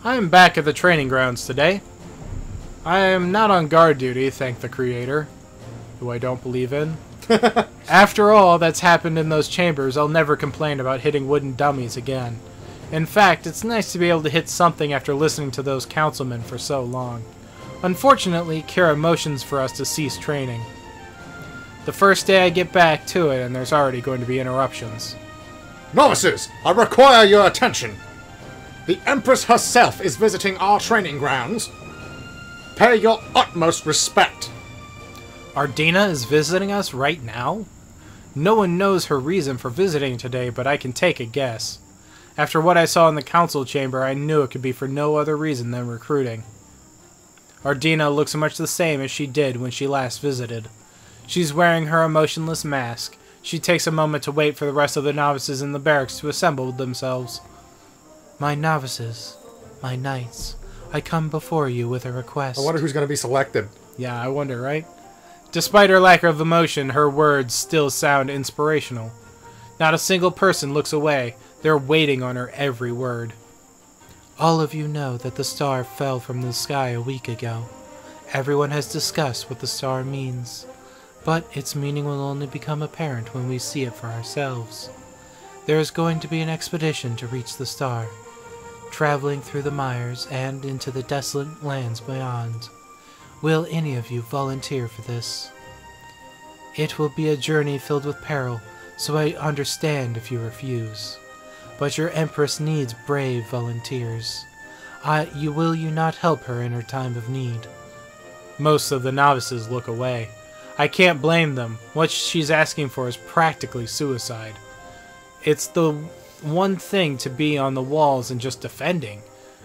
I am back at the training grounds today. I am not on guard duty, thank the Creator, who I don't believe in. After all that's happened in those chambers, I'll never complain about hitting wooden dummies again. In fact, it's nice to be able to hit something after listening to those councilmen for so long. Unfortunately, Kira motions for us to cease training. The first day I get back to it, and there's already going to be interruptions. Novices, I require your attention. The Empress herself is visiting our training grounds. Pay your utmost respect. Ardina is visiting us right now? No one knows her reason for visiting today, but I can take a guess. After what I saw in the council chamber, I knew it could be for no other reason than recruiting. Ardina looks much the same as she did when she last visited. She's wearing her emotionless mask. She takes a moment to wait for the rest of the novices in the barracks to assemble themselves. My novices, my knights, I come before you with a request. I wonder who's going to be selected. Yeah, I wonder, right? Despite her lack of emotion, her words still sound inspirational. Not a single person looks away. They're waiting on her every word. All of you know that the star fell from the sky a week ago. Everyone has discussed what the star means, but its meaning will only become apparent when we see it for ourselves. There is going to be an expedition to reach the star, traveling through the mires and into the desolate lands beyond. Will any of you volunteer for this? It will be a journey filled with peril, so I understand if you refuse. But your Empress needs brave volunteers. Will you not help her in her time of need? Most of the novices look away. I can't blame them. What she's asking for is practically suicide. It's the one thing to be on the walls and just defending.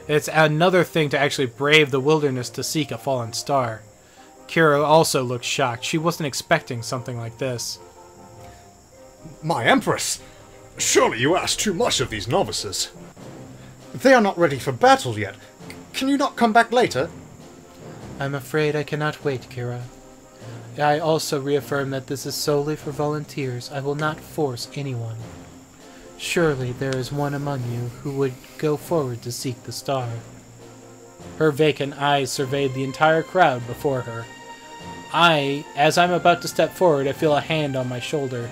It's another thing to actually brave the wilderness to seek a fallen star. Kira also looks shocked. She wasn't expecting something like this. My Empress! Surely you ask too much of these novices. They are not ready for battle yet. Can you not come back later? I'm afraid I cannot wait, Kira. I also reaffirm that this is solely for volunteers. I will not force anyone. Surely there is one among you who would go forward to seek the star. Her vacant eyes surveyed the entire crowd before her. As I'm about to step forward, I feel a hand on my shoulder.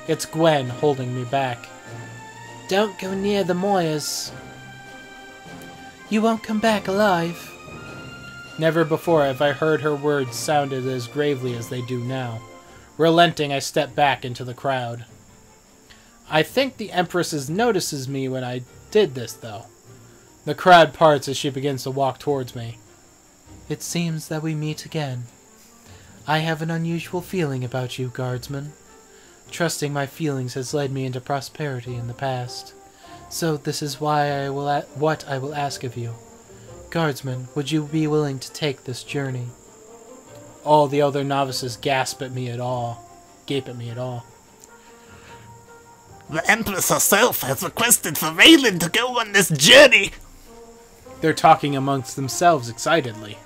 It's Gwen holding me back. Don't go near the Moyas. You won't come back alive. Never before have I heard her words sounded as gravely as they do now. Relenting, I step back into the crowd. I think the Empress notices me when I did this, though. The crowd parts as she begins to walk towards me. It seems that we meet again. I have an unusual feeling about you, guardsman. Trusting my feelings has led me into prosperity in the past. So this is what I will ask of you. Guardsman, would you be willing to take this journey? All the other novices gape at me at all. The Empress herself has requested for Raylan to go on this journey. They're talking amongst themselves excitedly.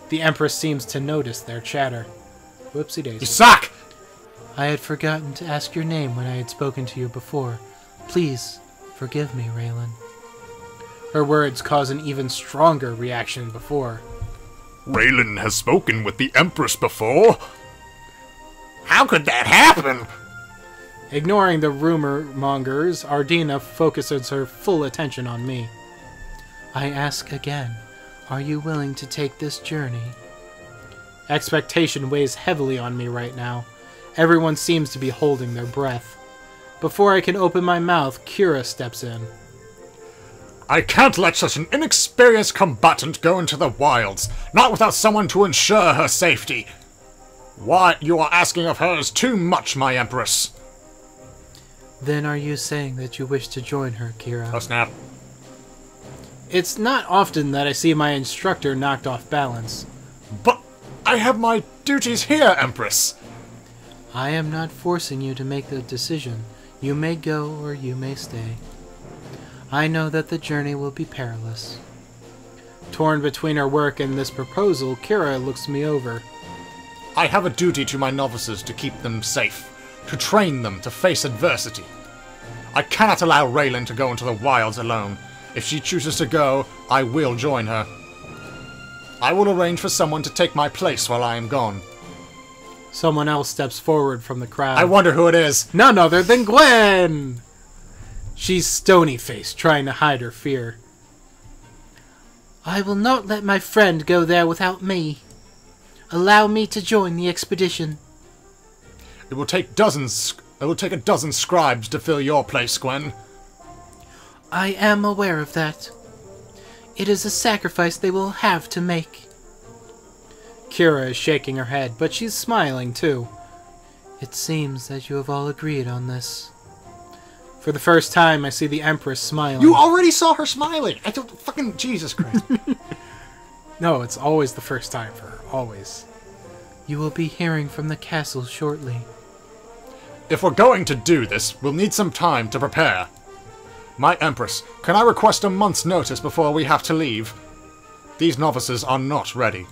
The Empress seems to notice their chatter. Whoopsie daisy. You suck! I had forgotten to ask your name when I had spoken to you before. Please, forgive me, Raylan. Her words cause an even stronger reaction than before. Raylan has spoken with the Empress before. How could that happen? Ignoring the rumor mongers, Ardina focuses her full attention on me. I ask again, are you willing to take this journey? Expectation weighs heavily on me right now. Everyone seems to be holding their breath. Before I can open my mouth, Kira steps in. I can't let such an inexperienced combatant go into the wilds, not without someone to ensure her safety. What you are asking of her is too much, my Empress. Then are you saying that you wish to join her, Kira? Oh, snap. It's not often that I see my instructor knocked off balance. But I have my duties here, Empress. I am not forcing you to make the decision. You may go or you may stay. I know that the journey will be perilous. Torn between her work and this proposal, Kira looks me over. I have a duty to my novices to keep them safe, to train them to face adversity. I cannot allow Raylan to go into the wilds alone. If she chooses to go, I will join her. I will arrange for someone to take my place while I am gone. Someone else steps forward from the crowd. I wonder who it is. None other than Gwen! She's stony-faced, trying to hide her fear. I will not let my friend go there without me. Allow me to join the expedition. It will take a dozen scribes to fill your place, Gwen. I am aware of that. It is a sacrifice they will have to make. Kira is shaking her head, but she's smiling too. It seems that you have all agreed on this. For the first time, I see the Empress smiling. You already saw her smiling! I don't fucking... Jesus Christ. No, it's always the first time for her. Always. You will be hearing from the castle shortly. If we're going to do this, we'll need some time to prepare. My Empress, can I request a month's notice before we have to leave? These novices are not ready.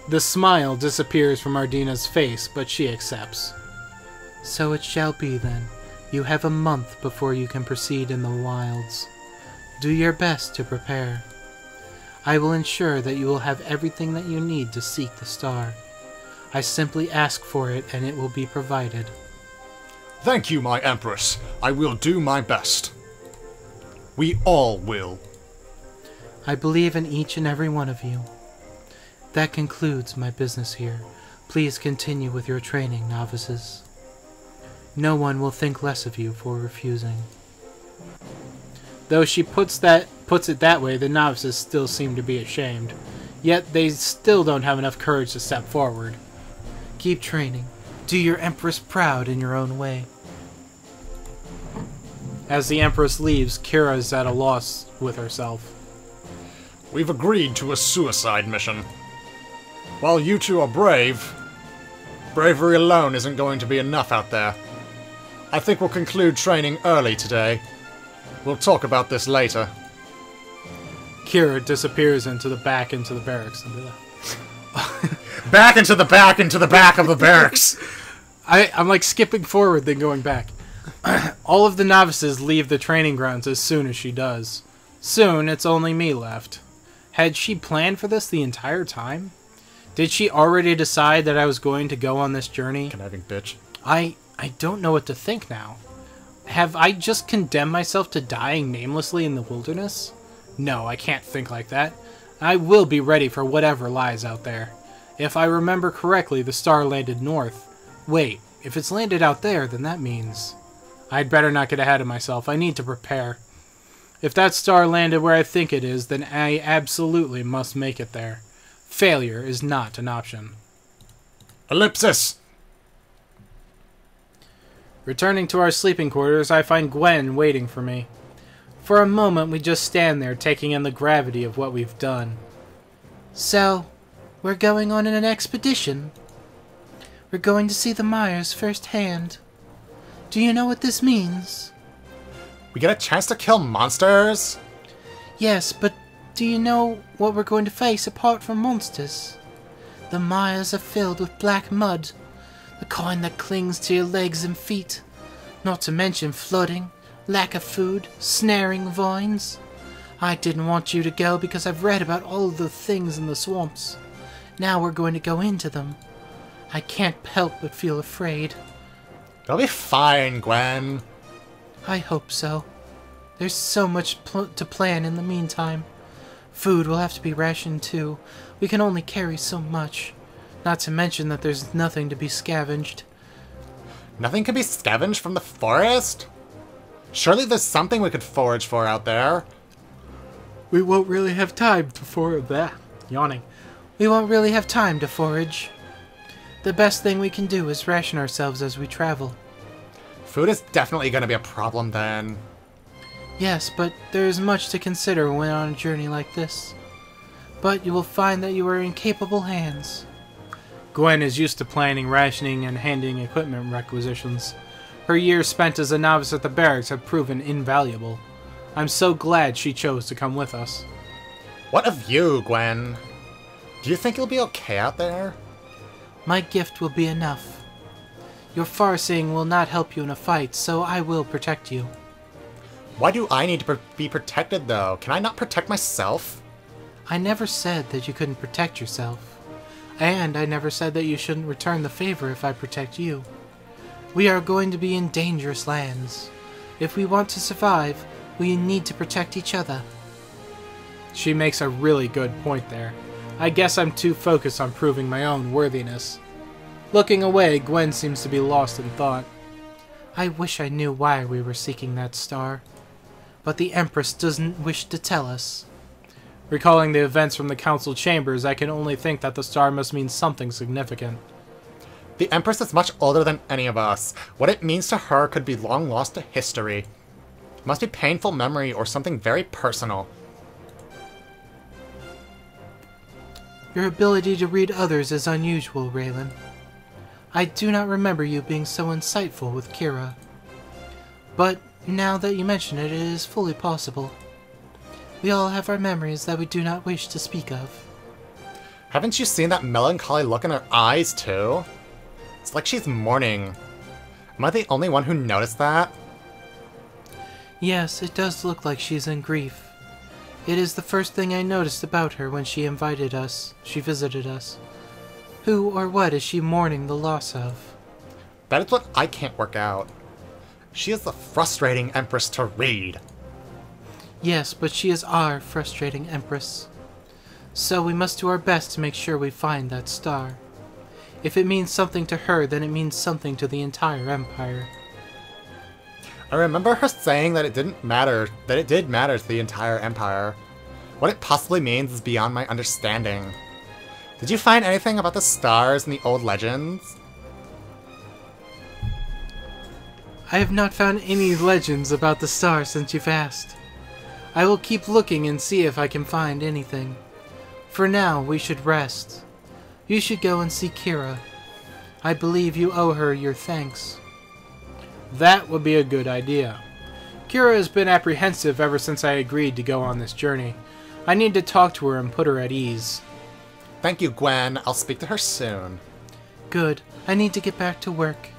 The smile disappears from Ardina's face, but she accepts. So it shall be then. You have a month before you can proceed in the wilds. Do your best to prepare. I will ensure that you will have everything that you need to seek the star. I simply ask for it and it will be provided. Thank you, my Empress. I will do my best. We all will. I believe in each and every one of you. That concludes my business here. Please continue with your training, novices. No one will think less of you for refusing. Though she puts it that way, the novices still seem to be ashamed. Yet they still don't have enough courage to step forward. Keep training. Do your Empress proud in your own way. As the Empress leaves, Kira is at a loss with herself. We've agreed to a suicide mission. While you two are brave, bravery alone isn't going to be enough out there. I think we'll conclude training early today. We'll talk about this later. Kira disappears into the barracks. Back into the back of the barracks! I'm like skipping forward then going back. All of the novices leave the training grounds as soon as she does. Soon, it's only me left. Had she planned for this the entire time? Did she already decide that I was going to go on this journey? Conniving bitch. I don't know what to think now. Have I just condemned myself to dying namelessly in the wilderness? No, I can't think like that. I will be ready for whatever lies out there. If I remember correctly, the star landed north. Wait, if it's landed out there, then that means... I'd better not get ahead of myself. I need to prepare. If that star landed where I think it is, then I absolutely must make it there. Failure is not an option. Ellipsis! Returning to our sleeping quarters, I find Gwen waiting for me. For a moment, we just stand there, taking in the gravity of what we've done. So, we're going on an expedition. We're going to see the Myers firsthand. Do you know what this means? We get a chance to kill monsters? Yes, but do you know what we're going to face apart from monsters? The Myers are filled with black mud, the kind that clings to your legs and feet, not to mention flooding, lack of food, snaring vines. I didn't want you to go because I've read about all the things in the swamps. Now we're going to go into them. I can't help but feel afraid. It'll be fine, Gwen. I hope so. There's so much to plan in the meantime. Food will have to be rationed too. We can only carry so much. Not to mention that there's nothing to be scavenged. Nothing can be scavenged from the forest? Surely there's something we could forage for out there. We won't really have time to forage that. Yawning. We won't really have time to forage. The best thing we can do is ration ourselves as we travel. Food is definitely going to be a problem then. Yes, but there is much to consider when on a journey like this. But you will find that you are in capable hands. Gwen is used to planning, rationing, and handing equipment requisitions. Her years spent as a novice at the barracks have proven invaluable. I'm so glad she chose to come with us. What of you, Gwen? Do you think you'll be okay out there? My gift will be enough. Your farseeing will not help you in a fight, so I will protect you. Why do I need to be protected, though? Can I not protect myself? I never said that you couldn't protect yourself. And I never said that you shouldn't return the favor if I protect you. We are going to be in dangerous lands. If we want to survive, we need to protect each other. She makes a really good point there. I guess I'm too focused on proving my own worthiness. Looking away, Gwen seems to be lost in thought. I wish I knew why we were seeking that star. But the Empress doesn't wish to tell us. Recalling the events from the council chambers, I can only think that the star must mean something significant. The Empress is much older than any of us. What it means to her could be long lost to history. It must be painful memory or something very personal. Your ability to read others is unusual, Raylan. I do not remember you being so insightful with Kira. But now that you mention it, it is fully possible. We all have our memories that we do not wish to speak of. Haven't you seen that melancholy look in her eyes, too? It's like she's mourning. Am I the only one who noticed that? Yes, it does look like she's in grief. It is the first thing I noticed about her when she visited us. Who or what is she mourning the loss of? That is what I can't work out. She is a frustrating Empress to read. Yes, but she is our frustrating Empress. So we must do our best to make sure we find that star. If it means something to her, then it means something to the entire Empire. I remember her saying that it did matter to the entire Empire. What it possibly means is beyond my understanding. Did you find anything about the stars in the old legends? I have not found any legends about the star since you've asked. I will keep looking and see if I can find anything. For now, we should rest. You should go and see Kira. I believe you owe her your thanks. That would be a good idea. Kira has been apprehensive ever since I agreed to go on this journey. I need to talk to her and put her at ease. Thank you, Gwen. I'll speak to her soon. Good. I need to get back to work.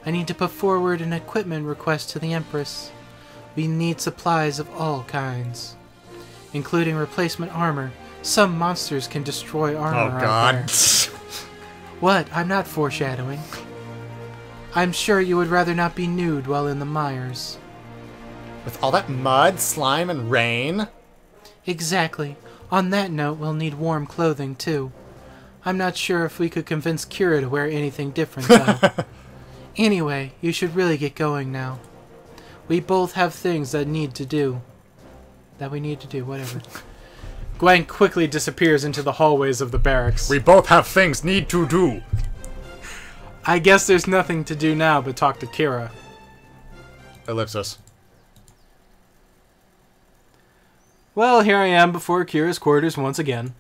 I need to put forward an equipment request to the Empress. We need supplies of all kinds, including replacement armor. Some monsters can destroy armor Oh, out God. there. What? I'm not foreshadowing. I'm sure you would rather not be nude while in the mires. With all that mud, slime, and rain? Exactly. On that note, we'll need warm clothing, too. I'm not sure if we could convince Kira to wear anything different, though. Anyway, you should really get going now. We both have things that we need to do, whatever. Gwen quickly disappears into the hallways of the barracks. We both have things need to do. I guess there's nothing to do now but talk to Kira. Ellipsis. Well, here I am before Kira's quarters once again.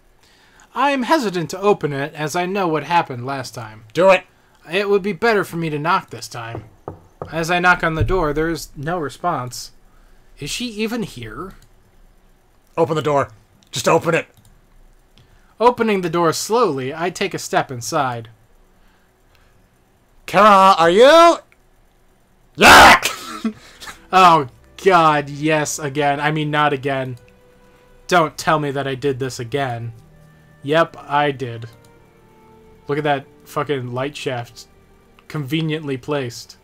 I am hesitant to open it, as I know what happened last time. Do it! It would be better for me to knock this time. As I knock on the door, there is no response. Is she even here? Open the door. Just open it. Opening the door slowly, I take a step inside. Kara, are you? Yeah! Oh, God, yes, again. I mean, not again. Don't tell me that I did this again. Yep, I did. Look at that fucking light shaft. Conveniently placed.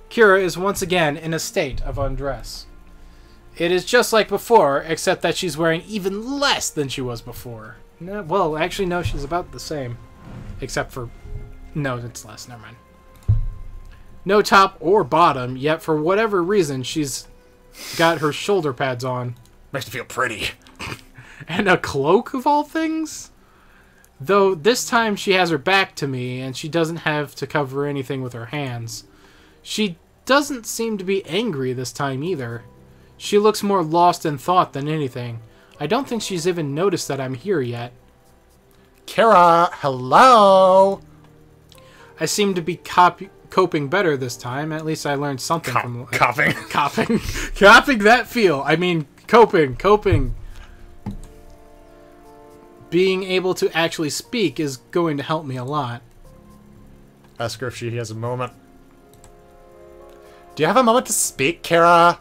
Kira is once again in a state of undress. It is just like before, except that she's wearing even less than she was before. No, well, actually, no, she's about the same. Except for... No, it's less, never mind. No top or bottom, yet for whatever reason, she's got her shoulder pads on. Makes me feel pretty. And a cloak, of all things? Though this time she has her back to me, and she doesn't have to cover anything with her hands. She doesn't seem to be angry this time either. She looks more lost in thought than anything. I don't think she's even noticed that I'm here yet. Kara, hello? I seem to be coping better this time. At least I learned something from... Coughing. Coping. Coping that feel. I mean, coping. Being able to actually speak is going to help me a lot. Ask her if she has a moment. Do you have a moment to speak, Kara?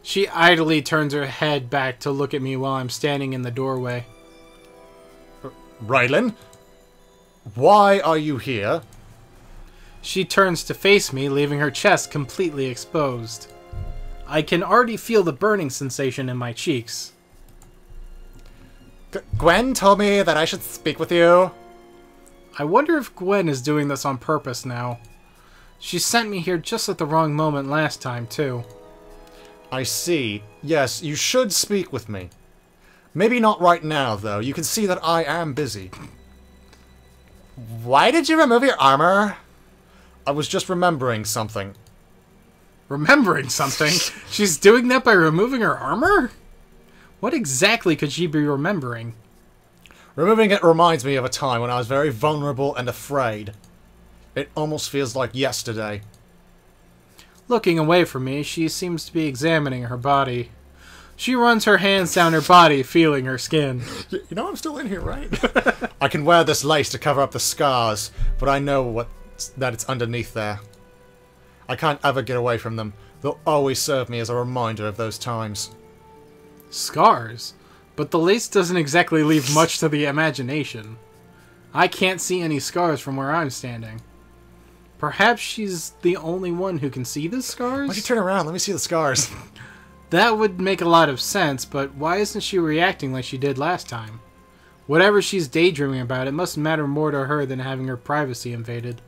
She idly turns her head back to look at me while I'm standing in the doorway. Raylan? Why are you here? She turns to face me, leaving her chest completely exposed. I can already feel the burning sensation in my cheeks. Gwen told me that I should speak with you. I wonder if Gwen is doing this on purpose now. She sent me here just at the wrong moment last time, too. I see. Yes, you should speak with me. Maybe not right now, though. You can see that I am busy. Why did you remove your armor? I was just remembering something. Remembering something? She's doing that by removing her armor? What exactly could she be remembering? Removing it reminds me of a time when I was very vulnerable and afraid. It almost feels like yesterday. Looking away from me, she seems to be examining her body. She runs her hands down her body, feeling her skin. You know I'm still in here, right? I can wear this lace to cover up the scars, but I know that it's underneath there. I can't ever get away from them. They'll always serve me as a reminder of those times. Scars? But the lace doesn't exactly leave much to the imagination. I can't see any scars from where I'm standing. Perhaps she's the only one who can see the scars? Why don't you turn around? Let me see the scars. That would make a lot of sense, but why isn't she reacting like she did last time? Whatever she's daydreaming about, it must matter more to her than having her privacy invaded.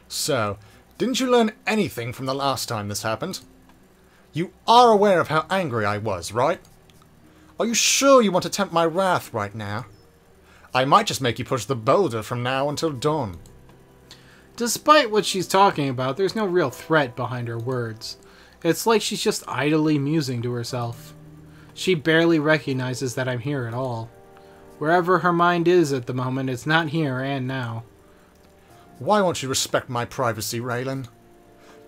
So, didn't you learn anything from the last time this happened? You are aware of how angry I was, right? Are you sure you want to tempt my wrath right now? I might just make you push the boulder from now until dawn. Despite what she's talking about, there's no real threat behind her words. It's like she's just idly musing to herself. She barely recognizes that I'm here at all. Wherever her mind is at the moment, it's not here and now. Why won't you respect my privacy, Raylan?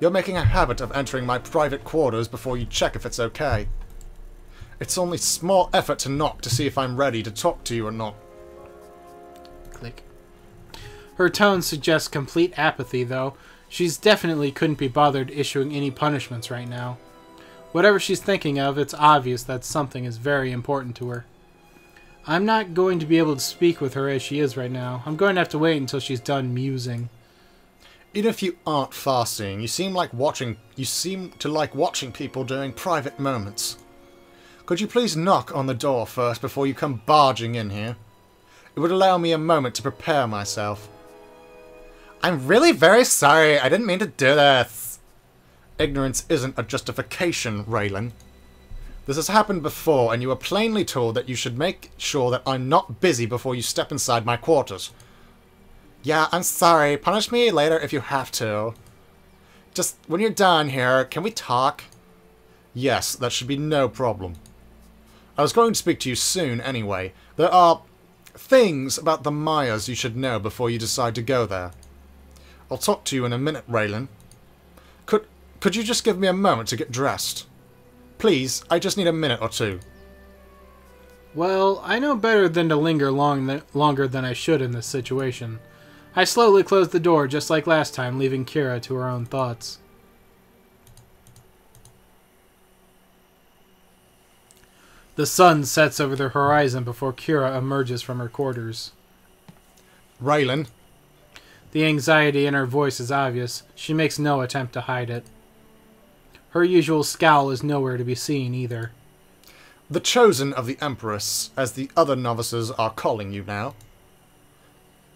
You're making a habit of entering my private quarters before you check if it's okay. It's only small effort to knock to see if I'm ready to talk to you or not. Click. Her tone suggests complete apathy, though. She's definitely couldn't be bothered issuing any punishments right now. Whatever she's thinking of, it's obvious that something is very important to her. I'm not going to be able to speak with her as she is right now. I'm going to have to wait until she's done musing. Even if you aren't fasting, you seem to like watching people during private moments. Could you please knock on the door first before you come barging in here? It would allow me a moment to prepare myself. I'm really very sorry. I didn't mean to do this. Ignorance isn't a justification, Raylan. This has happened before, and you were plainly told that you should make sure that I'm not busy before you step inside my quarters. Yeah, I'm sorry. Punish me later if you have to. Just, when you're done here, can we talk? Yes, that should be no problem. I was going to speak to you soon anyway. There are things about the Mayas you should know before you decide to go there. I'll talk to you in a minute, Raylan. Could you just give me a moment to get dressed? Please, I just need a minute or two. Well, I know better than to linger longer than I should in this situation. I slowly closed the door just like last time, leaving Kira to her own thoughts. The sun sets over the horizon before Kira emerges from her quarters. Raylan. The anxiety in her voice is obvious. She makes no attempt to hide it. Her usual scowl is nowhere to be seen either. The Chosen of the Empress, as the other novices are calling you now.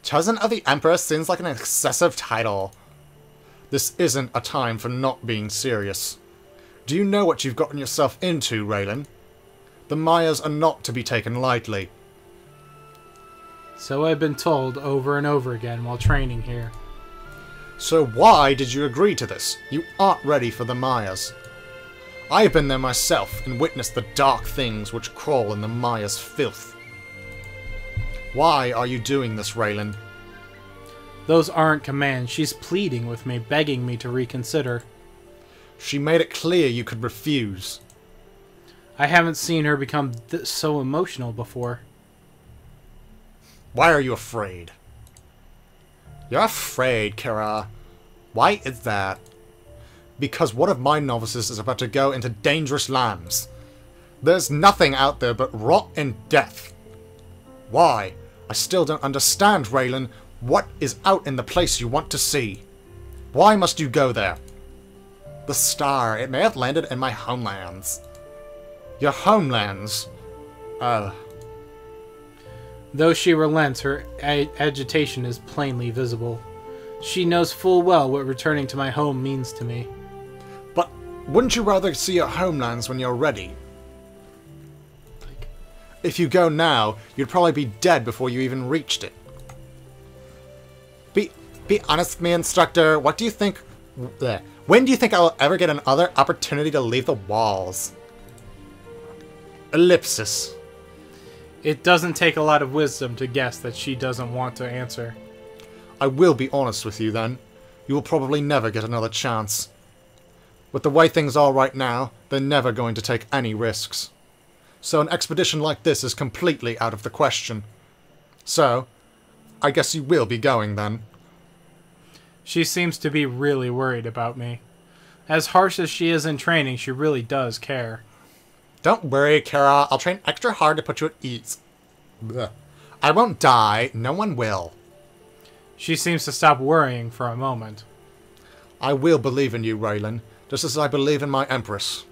Chosen of the Empress seems like an excessive title. This isn't a time for not being serious. Do you know what you've gotten yourself into, Raylan? The Mayas are not to be taken lightly. So I've been told over and over again while training here. So why did you agree to this? You aren't ready for the Mayas. I have been there myself and witnessed the dark things which crawl in the Mayas' filth. Why are you doing this, Raylan? Those aren't commands. She's pleading with me, begging me to reconsider. She made it clear you could refuse. I haven't seen her become so emotional before. Why are you afraid? You're afraid, Kira. Why is that? because one of my novices is about to go into dangerous lands. There's nothing out there but rot and death. Why? I still don't understand, Raylan. What is out in the place you want to see? Why must you go there? The star, it may have landed in my homelands. Your homelands? Oh. Though she relents, her agitation is plainly visible. She knows full well what returning to my home means to me. But wouldn't you rather see your homelands when you're ready? If you go now, you'd probably be dead before you even reached it. Be honest with me, instructor. What do you think... When do you think I'll ever get another opportunity to leave the walls? Ellipsis. It doesn't take a lot of wisdom to guess that she doesn't want to answer. I will be honest with you, then. You will probably never get another chance. With the way things are right now, they're never going to take any risks. So an expedition like this is completely out of the question. So, I guess you will be going, then. She seems to be really worried about me. As harsh as she is in training, she really does care. Don't worry, Kara. I'll train extra hard to put you at ease. Blech. I won't die. No one will. She seems to stop worrying for a moment. I will believe in you, Raylan, just as I believe in my Empress.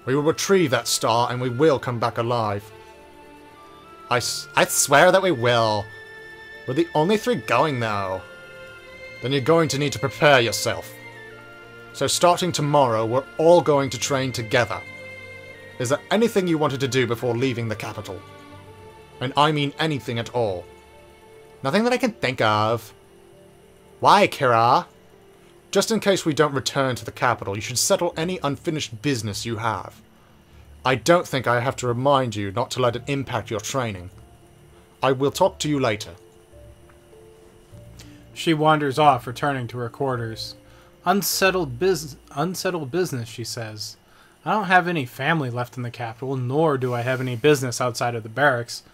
We will retrieve that star, and we will come back alive. I swear that we will. We're the only three going, though. Then you're going to need to prepare yourself. So starting tomorrow, we're all going to train together. Is there anything you wanted to do before leaving the capital? And I mean anything at all. Nothing that I can think of. Why, Kira? Just in case we don't return to the capital, you should settle any unfinished business you have. I don't think I have to remind you not to let it impact your training. I will talk to you later. She wanders off, returning to her quarters. Unsettled business, she says. I don't have any family left in the capital, nor do I have any business outside of the barracks.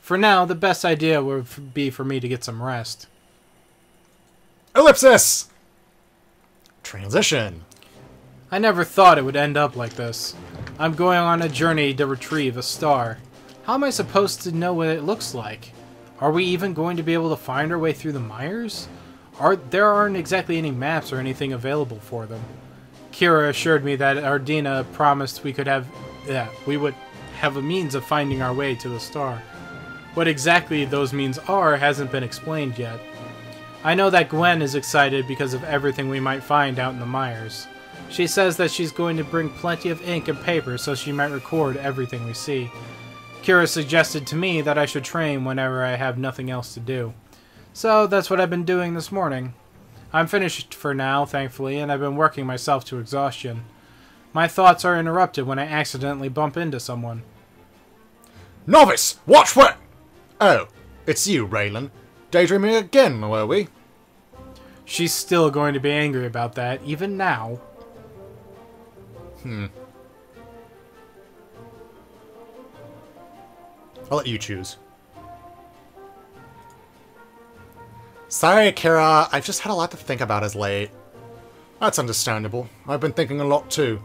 For now, the best idea would be for me to get some rest. Ellipsis! Transition. I never thought it would end up like this. I'm going on a journey to retrieve a star. How am I supposed to know what it looks like? Are we even going to be able to find our way through the mires? There aren't exactly any maps or anything available for them. Kira assured me that Ardina promised we would have a means of finding our way to the star. What exactly those means are hasn't been explained yet. I know that Gwen is excited because of everything we might find out in the mires. She says that she's going to bring plenty of ink and paper so she might record everything we see. Kira suggested to me that I should train whenever I have nothing else to do. So that's what I've been doing this morning. I'm finished for now, thankfully, and I've been working myself to exhaustion. My thoughts are interrupted when I accidentally bump into someone. Novice! Watch where... Oh, it's you, Raylan. Daydreaming again, were we? She's still going to be angry about that, even now. I'll let you choose. Sorry, Kira. I've just had a lot to think about as late. That's understandable. I've been thinking a lot too.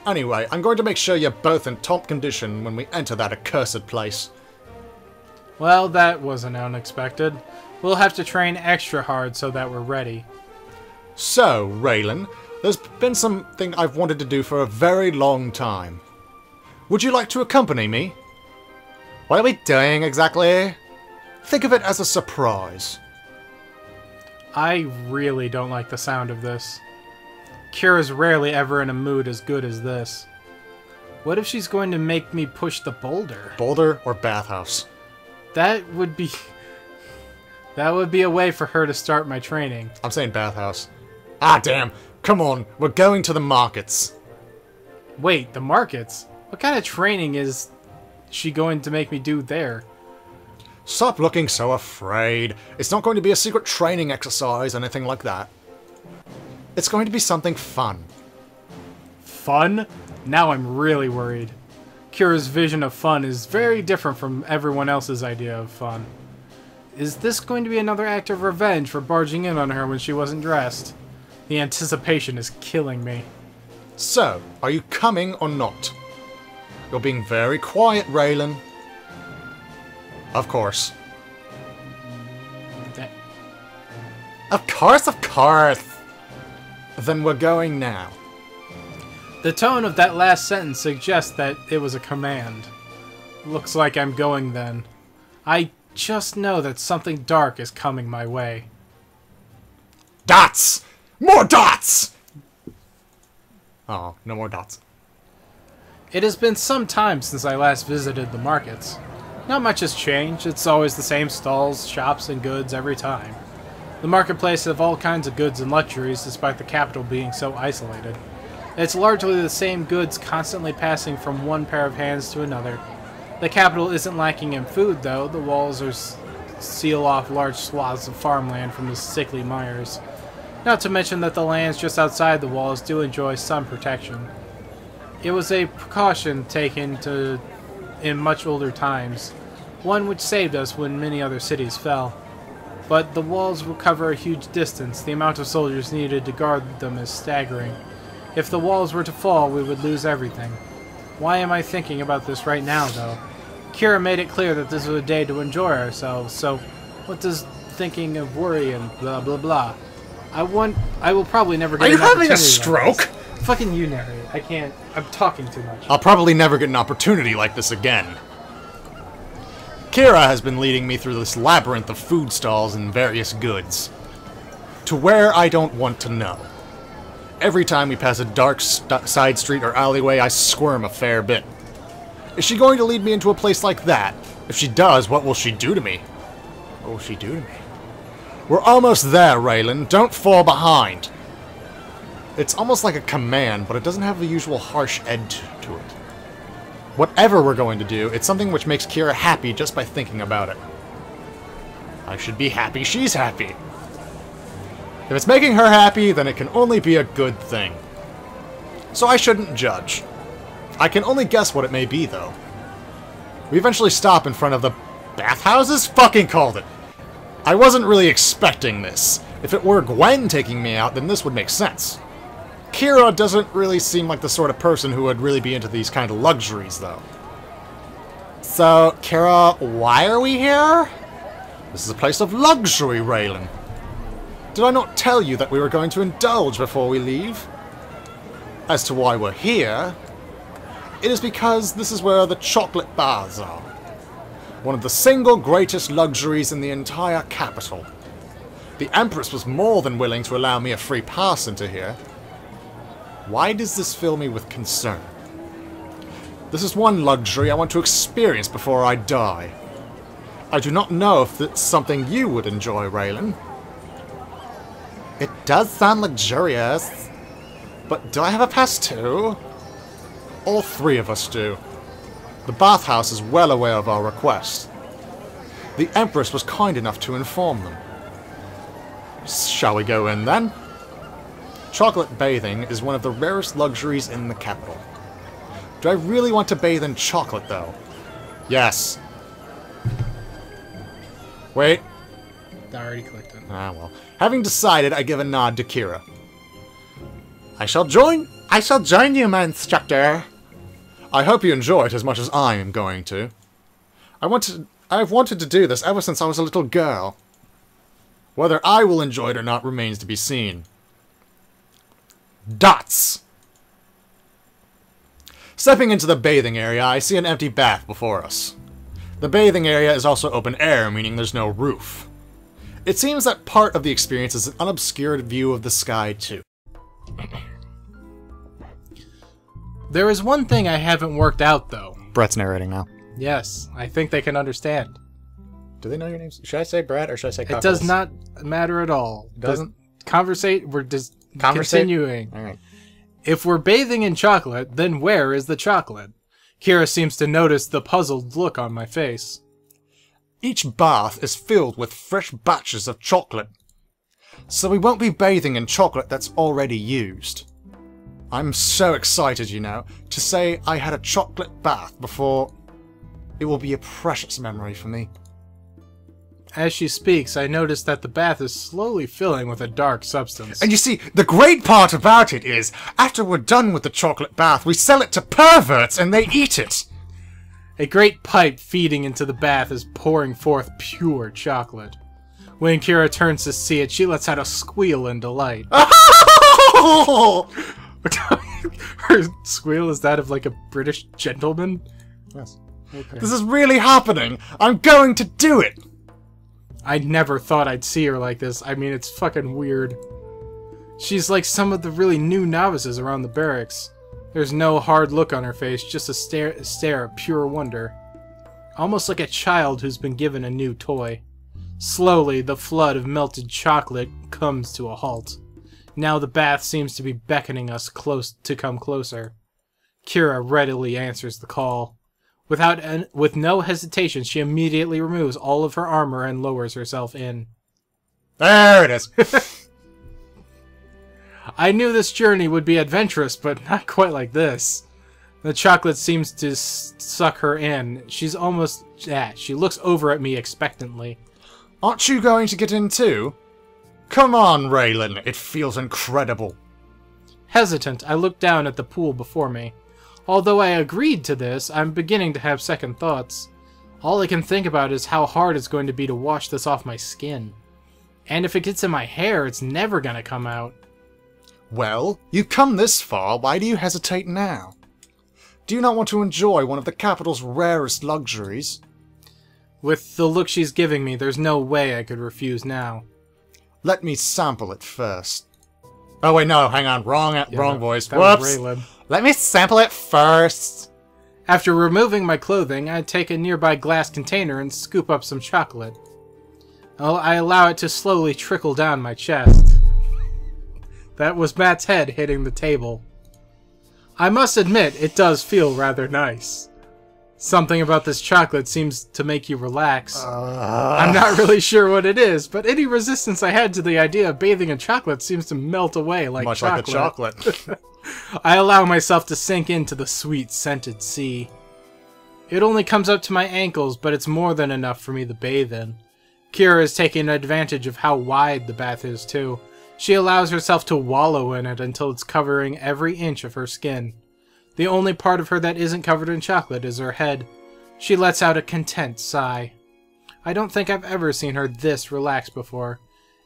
Anyway, I'm going to make sure you're both in top condition when we enter that accursed place. Well, that wasn't unexpected. We'll have to train extra hard so that we're ready. So, Raylan, there's been something I've wanted to do for a very long time. Would you like to accompany me? What are we doing exactly? Think of it as a surprise. I really don't like the sound of this. Kira's rarely ever in a mood as good as this. What if she's going to make me push the boulder? Boulder or bathhouse? That would be a way for her to start my training. I'm saying bathhouse. Ah, damn. Come on, we're going to the markets. Wait, the markets? What kind of training is she going to make me do there? Stop looking so afraid. It's not going to be a secret training exercise or anything like that. It's going to be something fun. Fun? Now I'm really worried. Kira's vision of fun is very different from everyone else's idea of fun. Is this going to be another act of revenge for barging in on her when she wasn't dressed? The anticipation is killing me. So, are you coming or not? You're being very quiet, Raylan. Of course. That- Of course, of course! Then we're going now. The tone of that last sentence suggests that it was a command. Looks like I'm going then. I just know that something dark is coming my way. Dots! More dots! Oh, no more dots. It has been some time since I last visited the markets. Not much has changed. It's always the same stalls, shops, and goods every time. The marketplace have all kinds of goods and luxuries despite the capital being so isolated. It's largely the same goods constantly passing from one pair of hands to another. The capital isn't lacking in food, though. The walls seal off large swaths of farmland from the sickly mires. Not to mention that the lands just outside the walls do enjoy some protection. It was a precaution taken in much older times, one which saved us when many other cities fell. But the walls will cover a huge distance. The amount of soldiers needed to guard them is staggering. If the walls were to fall, we would lose everything. Why am I thinking about this right now, though? Kira made it clear that this was a day to enjoy ourselves, so what does thinking of worry and blah blah blah? I will probably never get Are you an having a opportunity stroke? like this. Fucking you narrate. I can't. I'm talking too much. I'll probably never get an opportunity like this again. Kira has been leading me through this labyrinth of food stalls and various goods. To where I don't want to know. Every time we pass a dark side street or alleyway, I squirm a fair bit. Is she going to lead me into a place like that? If she does, what will she do to me? What will she do to me? We're almost there, Raylan. Don't fall behind. It's almost like a command, but it doesn't have the usual harsh edge to it. Whatever we're going to do, it's something which makes Kira happy just by thinking about it. I should be happy she's happy. If it's making her happy, then it can only be a good thing. So I shouldn't judge. I can only guess what it may be, though. We eventually stop in front of the bathhouses? Fucking called it. I wasn't really expecting this. If it were Gwen taking me out, then this would make sense. Kira doesn't really seem like the sort of person who would really be into these kind of luxuries, though. So, Kira, why are we here? This is a place of luxury, Raylan. Did I not tell you that we were going to indulge before we leave? As to why we're here, it is because this is where the chocolate bars are. One of the single greatest luxuries in the entire capital. The Empress was more than willing to allow me a free pass into here. Why does this fill me with concern? This is one luxury I want to experience before I die. I do not know if it's something you would enjoy, Raylan. It does sound luxurious. But do I have a pass too? All three of us do. The bathhouse is well aware of our request. The Empress was kind enough to inform them. Shall we go in then? Chocolate bathing is one of the rarest luxuries in the capital. Do I really want to bathe in chocolate, though? Yes. Wait. I already clicked it. Ah, well. Having decided, I give a nod to Kira. I shall join you, my instructor. I hope you enjoy it as much as I am going to. I've wanted to do this ever since I was a little girl. Whether I will enjoy it or not remains to be seen. Dots! Stepping into the bathing area, I see an empty bath before us. The bathing area is also open air, meaning there's no roof. It seems that part of the experience is an unobscured view of the sky, too. There is one thing I haven't worked out, though. Brett's narrating now. Yes, I think they can understand. Do they know your names? Should I say Brett or should I say Kuckles? It does not matter at all. Doesn't? We're just continuing. Alright. If we're bathing in chocolate, then where is the chocolate? Kira seems to notice the puzzled look on my face. Each bath is filled with fresh batches of chocolate. So we won't be bathing in chocolate that's already used. I'm so excited, you know, to say I had a chocolate bath before. It will be a precious memory for me. As she speaks, I notice that the bath is slowly filling with a dark substance. And you see, the great part about it is, after we're done with the chocolate bath, we sell it to perverts and they eat it. A great pipe feeding into the bath is pouring forth pure chocolate. When Kira turns to see it, she lets out a squeal in delight. Her squeal is that of like a British gentleman? Yes. Okay. This is really happening. I'm going to do it. I never thought I'd see her like this. I mean, it's fucking weird. She's like some of the really new novices around the barracks. There's no hard look on her face, just a stare of pure wonder. Almost like a child who's been given a new toy. Slowly, the flood of melted chocolate comes to a halt. Now the bath seems to be beckoning us to come closer. Kira readily answers the call. With no hesitation, she immediately removes all of her armor and lowers herself in. There it is. I knew this journey would be adventurous, but not quite like this. The chocolate seems to suck her in. She's almost... she looks over at me expectantly. Aren't you going to get in too? Come on, Raylan. It feels incredible. Hesitant, I look down at the pool before me. Although I agreed to this, I'm beginning to have second thoughts. All I can think about is how hard it's going to be to wash this off my skin. And if it gets in my hair, it's never gonna come out. Well, you've come this far, why do you hesitate now? Do you not want to enjoy one of the capital's rarest luxuries? With the look she's giving me, there's no way I could refuse now. Let me sample it first. Oh wait, no, hang on, wrong voice. That Whoops! was Raylan. Let me sample it first! After removing my clothing, I take a nearby glass container and scoop up some chocolate. I allow it to slowly trickle down my chest. That was Matt's head hitting the table. I must admit, it does feel rather nice. Something about this chocolate seems to make you relax. I'm not really sure what it is, but any resistance I had to the idea of bathing in chocolate seems to melt away like Much chocolate. like the chocolate. I allow myself to sink into the sweet, scented sea. It only comes up to my ankles, but it's more than enough for me to bathe in. Kira is taking advantage of how wide the bath is, too. She allows herself to wallow in it until it's covering every inch of her skin. The only part of her that isn't covered in chocolate is her head. She lets out a content sigh. I don't think I've ever seen her this relaxed before.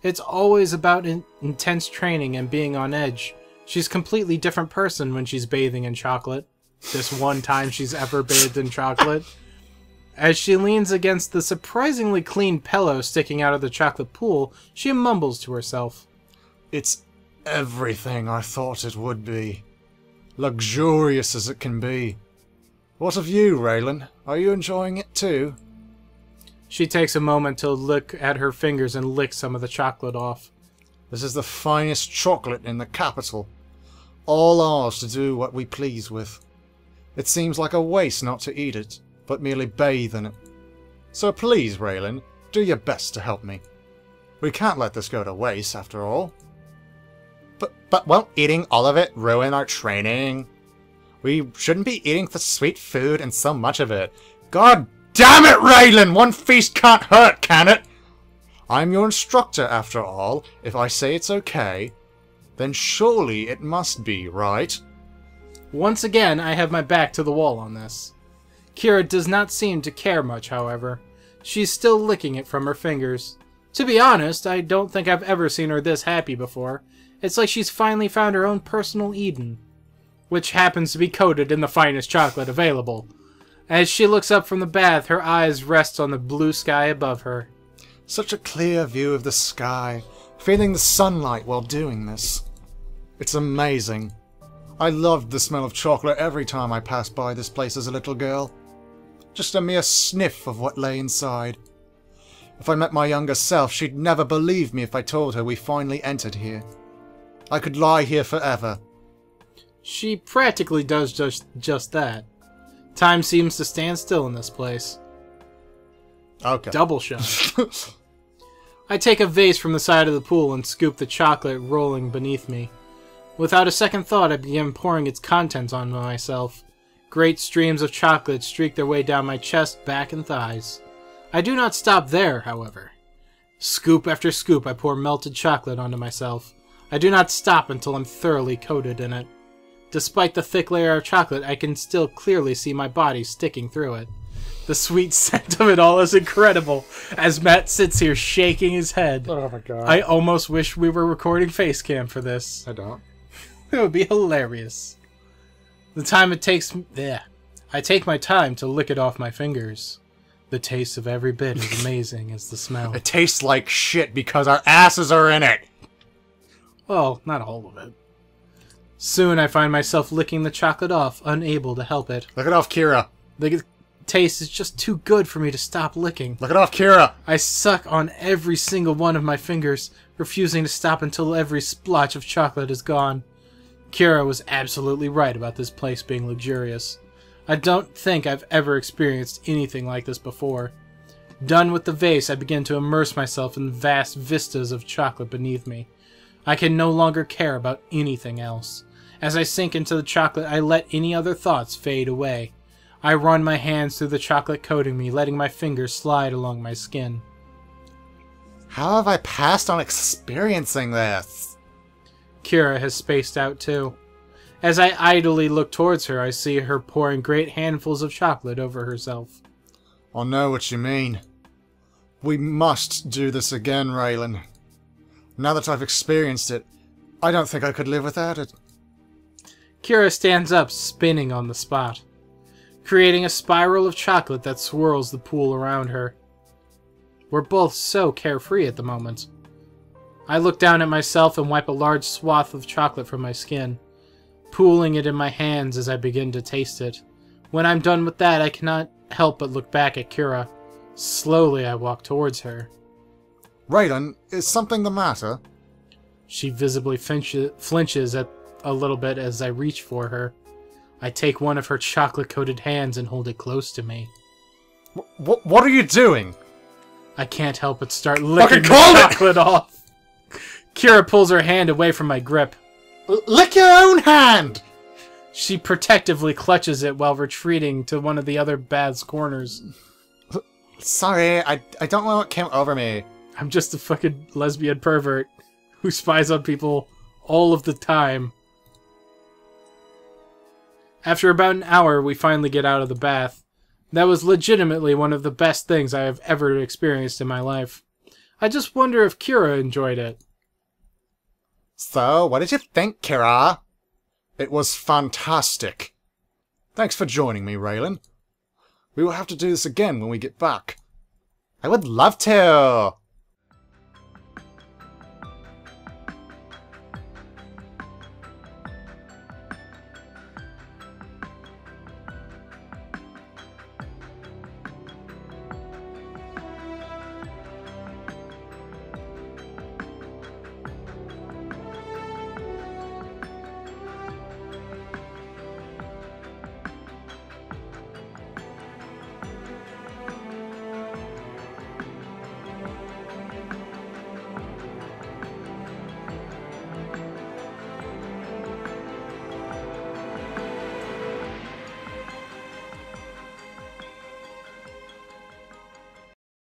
It's always about intense training and being on edge. She's a completely different person when she's bathing in chocolate. This one time she's ever bathed in chocolate. As she leans against the surprisingly clean pillow sticking out of the chocolate pool, she mumbles to herself. It's everything I thought it would be. Luxurious as it can be. What of you, Raylan? Are you enjoying it too? She takes a moment to look at her fingers and lick some of the chocolate off. This is the finest chocolate in the capital. All ours to do what we please with. It seems like a waste not to eat it, but merely bathe in it. So please, Raylan, do your best to help me. We can't let this go to waste, after all. But won't eating all of it ruin our training? We shouldn't be eating the sweet food and so much of it. God damn it, Raylan! One feast can't hurt, can it? I'm your instructor, after all. If I say it's okay, then surely it must be, right? Once again, I have my back to the wall on this. Kira does not seem to care much, however. She's still licking it from her fingers. To be honest, I don't think I've ever seen her this happy before. It's like she's finally found her own personal Eden, which happens to be coated in the finest chocolate available. As she looks up from the bath, her eyes rest on the blue sky above her. Such a clear view of the sky, feeling the sunlight while doing this. It's amazing. I loved the smell of chocolate every time I passed by this place as a little girl. Just a mere sniff of what lay inside. If I met my younger self, she'd never believe me if I told her we finally entered here. I could lie here forever. She practically does just that. Time seems to stand still in this place. Okay. Double shot. I take a vase from the side of the pool and scoop the chocolate rolling beneath me. Without a second thought, I begin pouring its contents on myself. Great streams of chocolate streak their way down my chest, back, and thighs. I do not stop there, however. Scoop after scoop, I pour melted chocolate onto myself. I do not stop until I'm thoroughly coated in it. Despite the thick layer of chocolate, I can still clearly see my body sticking through it. The sweet scent of it all is incredible, as Matt sits here shaking his head. Oh my god. I almost wish we were recording Facecam for this. I don't. It would be hilarious. The time it takes... I take my time to lick it off my fingers. The taste of every bit is amazing as the smell. It tastes like shit because our asses are in it. Well, not all of it. Soon I find myself licking the chocolate off, unable to help it. Lick it off, Kira. The taste is just too good for me to stop licking. Lick it off, Kira. I suck on every single one of my fingers, refusing to stop until every splotch of chocolate is gone. Kira was absolutely right about this place being luxurious. I don't think I've ever experienced anything like this before. Done with the vase, I begin to immerse myself in vast vistas of chocolate beneath me. I can no longer care about anything else. As I sink into the chocolate, I let any other thoughts fade away. I run my hands through the chocolate coating me, letting my fingers slide along my skin. How have I passed on experiencing this? Kira has spaced out too. As I idly look towards her, I see her pouring great handfuls of chocolate over herself. I know what you mean. We must do this again, Raylan. Now that I've experienced it, I don't think I could live without it. Kira stands up, spinning on the spot, creating a spiral of chocolate that swirls the pool around her. We're both so carefree at the moment. I look down at myself and wipe a large swath of chocolate from my skin, pooling it in my hands as I begin to taste it. When I'm done with that, I cannot help but look back at Kira. Slowly, I walk towards her. Raylan, is something the matter? She visibly flinches a little bit as I reach for her. I take one of her chocolate-coated hands and hold it close to me. What are you doing? I can't help but start licking the call it! chocolate off. Kira pulls her hand away from my grip. Lick your own hand! She protectively clutches it while retreating to one of the other bath's corners. Sorry, I don't know what came over me. I'm just a fucking lesbian pervert who spies on people all of the time. After about an hour, we finally get out of the bath. That was legitimately one of the best things I have ever experienced in my life. I just wonder if Kira enjoyed it. So, what did you think, Kira? It was fantastic. Thanks for joining me, Raylan. We will have to do this again when we get back. I would love to!